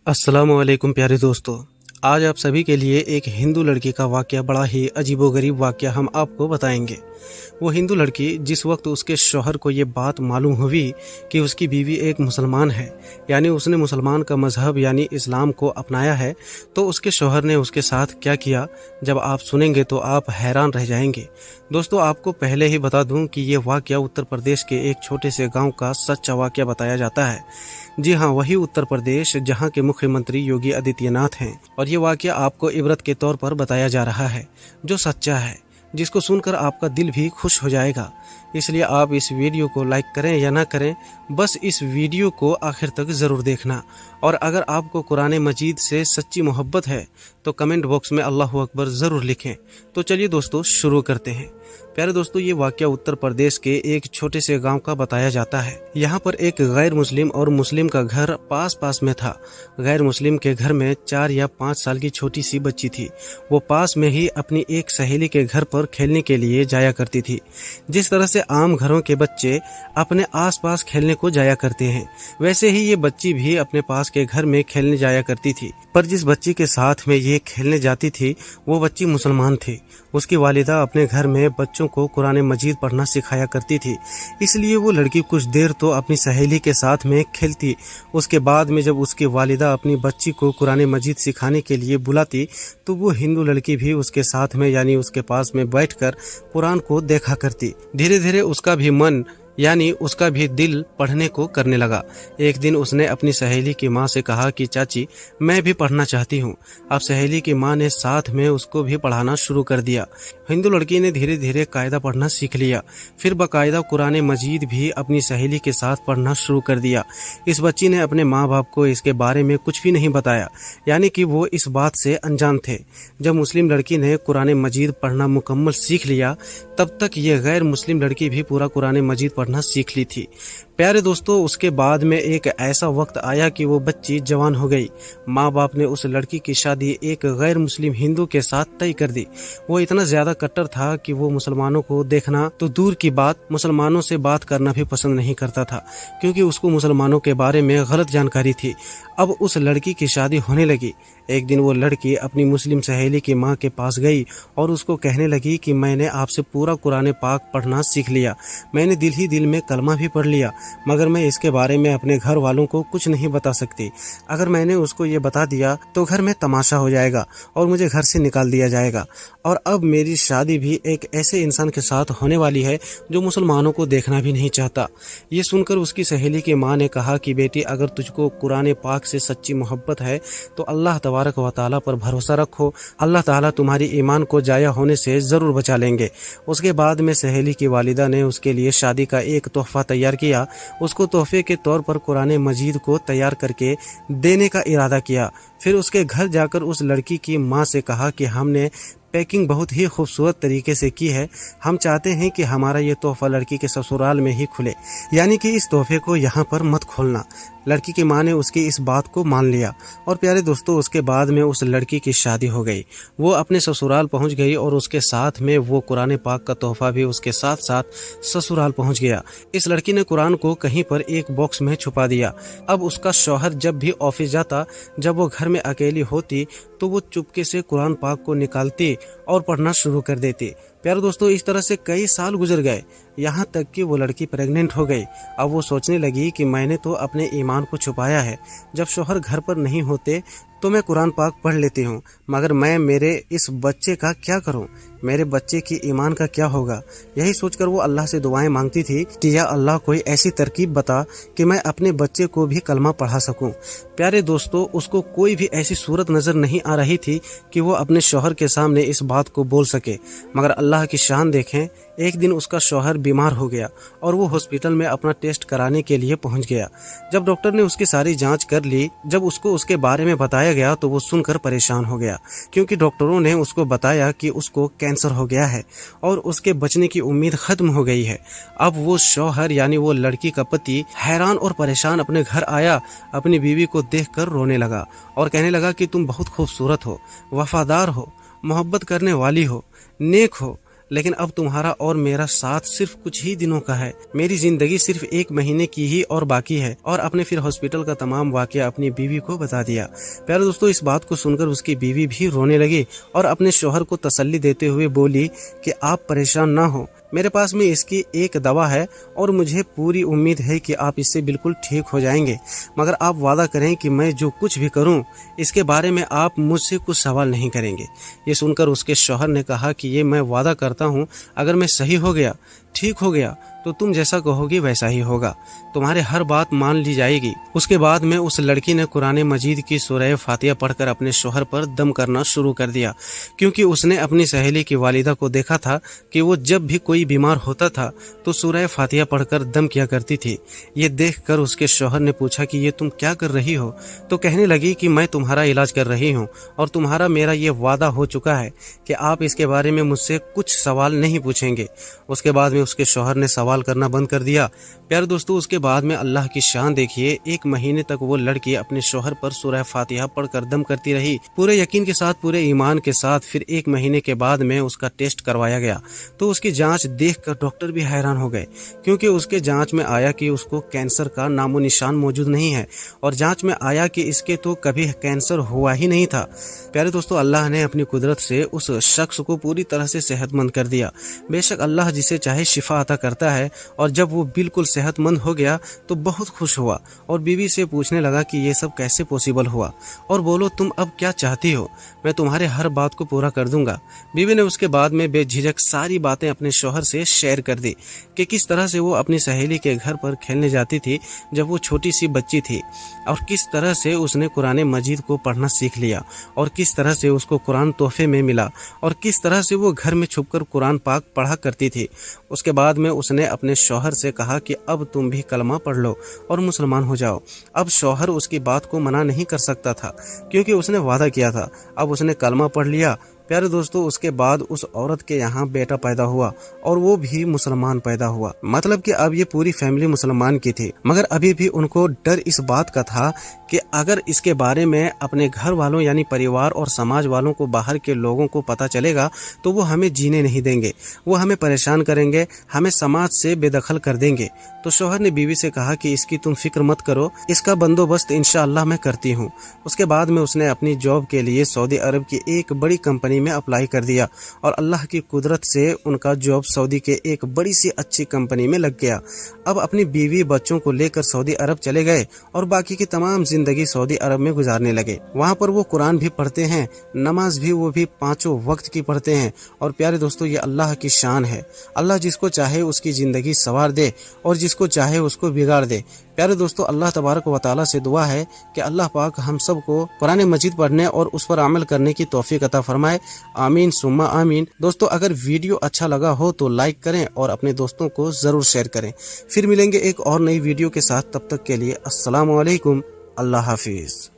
अस्सलामुअलैकुम प्यारे दोस्तों। आज आप सभी के लिए एक हिंदू लड़की का वाकया, बड़ा ही अजीबोगरीब वाकया हम आपको बताएंगे। वो हिंदू लड़की जिस वक्त उसके शौहर को ये बात मालूम हुई कि उसकी बीवी एक मुसलमान है, यानी उसने मुसलमान का मजहब यानी इस्लाम को अपनाया है, तो उसके शौहर ने उसके साथ क्या किया, जब आप सुनेंगे तो आप हैरान रह जाएंगे। दोस्तों, आपको पहले ही बता दूं कि ये वाकया उत्तर प्रदेश के एक छोटे से गांव का सच्चा वाकया बताया जाता है। जी हाँ, वही उत्तर प्रदेश जहां के मुख्यमंत्री योगी आदित्यनाथ हैं। और ये वाकया आपको इबरत के तौर पर बताया जा रहा है, जो सच्चा है, जिसको सुनकर आपका दिल भी खुश हो जाएगा। इसलिए आप इस वीडियो को लाइक करें या ना करें, बस इस वीडियो को आखिर तक ज़रूर देखना। और अगर आपको कुरान मजीद से सच्ची मोहब्बत है तो कमेंट बॉक्स में अल्लाहु अकबर ज़रूर लिखें। तो चलिए दोस्तों, शुरू करते हैं। प्यारे दोस्तों, ये वाकया उत्तर प्रदेश के एक छोटे से गांव का बताया जाता है। यहाँ पर एक गैर मुस्लिम और मुस्लिम का घर पास पास में था। गैर मुस्लिम के घर में 4 या 5 साल की छोटी सी बच्ची थी। वो पास में ही अपनी एक सहेली के घर पर खेलने के लिए जाया करती थी। जिस तरह से आम घरों के बच्चे अपने आसपास खेलने को जाया करते हैं, वैसे ही ये बच्ची भी अपने पास के घर में खेलने जाया करती थी। पर जिस बच्ची के साथ में ये खेलने जाती थी, वो बच्ची मुसलमान थी। उसकी वालिदा अपने घर में बच्चों को कुरान मजीद पढ़ना सिखाया करती थी, इसलिए वो लड़की कुछ देर तो अपनी सहेली के साथ में खेलती। उसके बाद में जब उसकी वालिदा अपनी बच्ची को कुरान मजीद सिखाने के लिए बुलाती, तो वो हिंदू लड़की भी उसके साथ में यानी उसके पास में बैठकर कुरान को देखा करती। धीरे धीरे उसका भी मन यानी उसका भी दिल पढ़ने को करने लगा। एक दिन उसने अपनी सहेली की माँ से कहा कि चाची, मैं भी पढ़ना चाहती हूँ। अब सहेली की माँ ने साथ में उसको भी पढ़ाना शुरू कर दिया। हिंदू लड़की ने धीरे धीरे कायदा पढ़ना सीख लिया। फिर बाकायदा कुरान मजीद भी अपनी सहेली के साथ पढ़ना शुरू कर दिया। इस बच्ची ने अपने माँ बाप को इसके बारे में कुछ भी नहीं बताया, यानी कि वो इस बात से अनजान थे। जब मुस्लिम लड़की ने कुरान मजीद पढ़ना मुकम्मल सीख लिया, तब तक ये गैर मुस्लिम लड़की भी पूरा कुरान मजीद पढ़ना सीख ली थी। प्यारे दोस्तों, उसके बाद में एक ऐसा वक्त आया कि वो बच्ची जवान हो गई। माँ बाप ने उस लड़की की शादी एक गैर मुस्लिम हिंदू के साथ तय कर दी। वो इतना ज्यादा कट्टर था कि वो मुसलमानों को देखना तो दूर की बात, मुसलमानों से बात करना भी पसंद नहीं करता था, क्योंकि उसको मुसलमानों के बारे में गलत जानकारी थी। अब उस लड़की की शादी होने लगी। एक दिन वो लड़की अपनी मुस्लिम सहेली की माँ के पास गई और उसको कहने लगी कि मैंने आपसे पूरा कुरान पाक पढ़ना सीख लिया, मैंने दिल ही दिल में कलमा भी पढ़ लिया, मगर मैं इसके बारे में अपने घर वालों को कुछ नहीं बता सकती। अगर मैंने उसको ये बता दिया तो घर में तमाशा हो जाएगा और मुझे घर से निकाल दिया जाएगा। और अब मेरी शादी भी एक ऐसे इंसान के साथ होने वाली है जो मुसलमानों को देखना भी नहीं चाहता। ये सुनकर उसकी सहेली की माँ ने कहा कि बेटी, अगर तुझको कुरान पाक से सच्ची मोहब्बत है तो अल्लाह तबारक व तआला पर भरोसा रखो, अल्लाह ताला तुम्हारी ईमान को जाया होने से ज़रूर बचा लेंगे। उसके बाद में सहेली की वालिदा ने उसके लिए शादी का एक तोहफा तैयार किया। उसको तोहफे के तौर पर कुरान मजीद को तैयार करके देने का इरादा किया। फिर उसके घर जाकर उस लड़की की माँ से कहा कि हमने पैकिंग बहुत ही खूबसूरत तरीके से की है, हम चाहते हैं कि हमारा ये तोहफा लड़की के ससुराल में ही खुले, यानी कि इस तोहफे को यहाँ पर मत खोलना। लड़की की माँ ने उसकी इस बात को मान लिया। और प्यारे दोस्तों, उसके बाद में उस लड़की की शादी हो गई। वो अपने ससुराल पहुँच गई और उसके साथ में वो कुरान पाक का तोहफा भी उसके साथ साथ ससुराल पहुँच गया। इस लड़की ने कुरान को कहीं पर एक बॉक्स में छुपा दिया। अब उसका शौहर जब भी ऑफिस जाता, जब वो घर में अकेली होती, तो वो चुपके से कुरान पाक को निकालती और पढ़ना शुरू कर देती। प्यारे दोस्तों, इस तरह से कई साल गुजर गए, यहाँ तक कि वो लड़की प्रेग्नेंट हो गई। अब वो सोचने लगी कि मैंने तो अपने ईमान को छुपाया है, जब शौहर घर पर नहीं होते तो मैं कुरान पाक पढ़ लेती हूँ, मगर मैं मेरे इस बच्चे का क्या करूँ, मेरे बच्चे की ईमान का क्या होगा। यही सोचकर वो अल्लाह से दुआएं मांगती थी कि या अल्लाह कोई ऐसी तरकीब बता कि मैं अपने बच्चे को भी कलमा पढ़ा सकूं। प्यारे दोस्तों, उसको कोई भी ऐसी सूरत नजर नहीं आ रही थी कि वो अपने शौहर के सामने इस बात को बोल सके, मगर अल्लाह की शान देखें, एक दिन उसका शौहर बीमार हो गया और वो हॉस्पिटल में अपना टेस्ट कराने के लिए पहुंच गया। जब डॉक्टर ने उसकी सारी जांच कर ली, जब उसको उसके बारे में बताया गया तो वो सुनकर परेशान हो गया, क्योंकि डॉक्टरों ने उसको बताया कि उसको कैंसर हो गया है और उसके बचने की उम्मीद खत्म हो गई है। अब वो शौहर यानी वो लड़की का पति हैरान और परेशान अपने घर आया, अपनी बीवी को देखकर रोने लगा और कहने लगा कि तुम बहुत खूबसूरत हो, वफादार हो, मोहब्बत करने वाली हो, नेक हो, लेकिन अब तुम्हारा और मेरा साथ सिर्फ कुछ ही दिनों का है, मेरी जिंदगी सिर्फ 1 महीने की ही और बाकी है। और अपने फिर हॉस्पिटल का तमाम वाकया अपनी बीवी को बता दिया। प्यारे दोस्तों, इस बात को सुनकर उसकी बीवी भी रोने लगी और अपने शौहर को तसल्ली देते हुए बोली कि आप परेशान ना हो, मेरे पास में इसकी एक दवा है और मुझे पूरी उम्मीद है कि आप इससे बिल्कुल ठीक हो जाएंगे, मगर आप वादा करें कि मैं जो कुछ भी करूं इसके बारे में आप मुझसे कुछ सवाल नहीं करेंगे। ये सुनकर उसके शौहर ने कहा कि ये मैं वादा करता हूं, अगर मैं सही हो गया, ठीक हो गया, तो तुम जैसा कहोगी वैसा ही होगा, तुम्हारे हर बात मान ली जाएगी। उसके बाद में उस लड़की ने कुरान मजीद की सूरह फातिहा पढ़कर अपने शौहर पर दम करना शुरू कर दिया, क्योंकि उसने अपनी सहेली की वालिदा को देखा था कि वो जब भी कोई बीमार होता था तो सूरह फातिहा पढ़कर दम किया करती थी। ये देखकर उसके शौहर ने पूछा कि ये तुम क्या कर रही हो? तो कहने लगी कि मैं तुम्हारा इलाज कर रही हूँ और तुम्हारा मेरा ये वादा हो चुका है कि आप इसके बारे में मुझसे कुछ सवाल नहीं पूछेंगे। उसके बाद में उसके शौहर ने सवाल करना बंद कर दिया। प्यारे दोस्तों, उसके बाद में अल्लाह की शान देखिए, 1 महीने तक वो लड़की अपने शौहर पर सूरह फातिहा पढ़कर दम करती रही, पूरे यकीन के साथ, पूरे ईमान के साथ। फिर 1 महीने के बाद में उसका टेस्ट करवाया गया तो उसकी जांच देखकर डॉक्टर भी हैरान हो गए, क्योंकि उसके जांच में आया कि उसको कैंसर का नामो निशान मौजूद नहीं है और जांच में आया कि इसके तो कभी कैंसर हुआ ही नहीं था। प्यारे दोस्तों, अल्लाह ने अपनी कुदरत से उस शख्स को पूरी तरह से सेहतमंद कर दिया। बेशक अल्लाह जिसे चाहे शिफा अता करता है, और जब वो बिल्कुल सेहतमंद हो गया तो बहुत खुश हुआ और बीवी से पूछने लगा कि ये सब कैसे पॉसिबल हुआ, और बोलो तुम अब क्या चाहती हो, मैं तुम्हारे हर बात को पूरा कर दूंगा। बीवी ने उसके बाद में बेझिझक सारी बातें अपने शौहर से शेयर कर दी कि किस तरह से वो अपनी सहेली के घर पर खेलने जाती थी जब वो छोटी सी बच्ची थी, और किस तरह से उसने कुरान मजीद को पढ़ना सीख लिया, और किस तरह से उसको कुरान तोहफे में मिला, और किस तरह से वो घर में छुपकर कुरान पाक पढ़ा करती थी। उसके बाद में उसने अपने शौहर से कहा कि अब तुम भी कलमा पढ़ लो और मुसलमान हो जाओ। अब शौहर उसकी बात को मना नहीं कर सकता था, क्योंकि उसने वादा किया था। अब उसने कलमा पढ़ लिया। प्यारे दोस्तों, उसके बाद उस औरत के यहाँ बेटा पैदा हुआ और वो भी मुसलमान पैदा हुआ। मतलब कि अब ये पूरी फैमिली मुसलमान की थी, मगर अभी भी उनको डर इस बात का था कि अगर इसके बारे में अपने घर वालों यानी परिवार और समाज वालों को, बाहर के लोगों को पता चलेगा तो वो हमें जीने नहीं देंगे, वो हमें परेशान करेंगे, हमें समाज से बेदखल कर देंगे। तो शौहर ने बीवी से कहा कि इसकी तुम फिक्र मत करो, इसका बंदोबस्त इंशाअल्लाह मैं करती हूँ। उसके बाद में उसने अपनी जॉब के लिए सऊदी अरब की एक बड़ी कंपनी में अप्लाई कर दिया और अल्लाह की कुदरत से उनका जॉब सऊदी के एक बड़ी सी अच्छी कंपनी में लग गया। अब अपनी बीवी बच्चों को लेकर सऊदी अरब चले गए और बाकी की तमाम जिंदगी सऊदी अरब में गुजारने लगे। वहाँ पर वो कुरान भी पढ़ते हैं, नमाज भी वो भी 5 वक्त की पढ़ते हैं। और प्यारे दोस्तों, ये अल्लाह की शान है। अल्लाह जिसको चाहे उसकी जिंदगी संवार दे और जिसको चाहे उसको बिगाड़ दे। प्यारे दोस्तों, अल्लाह तबारक व तआला से दुआ है कि अल्लाह पाक हम सबको कुरान मजीद पढ़ने और उस पर अमल करने की तौफीक अता फरमाए। आमीन सुम्मा आमीन। दोस्तों, अगर वीडियो अच्छा लगा हो तो लाइक करें और अपने दोस्तों को जरूर शेयर करें। फिर मिलेंगे एक और नई वीडियो के साथ, तब तक के लिए अस्सलामु अलैकुम, अल्लाह हाफिज।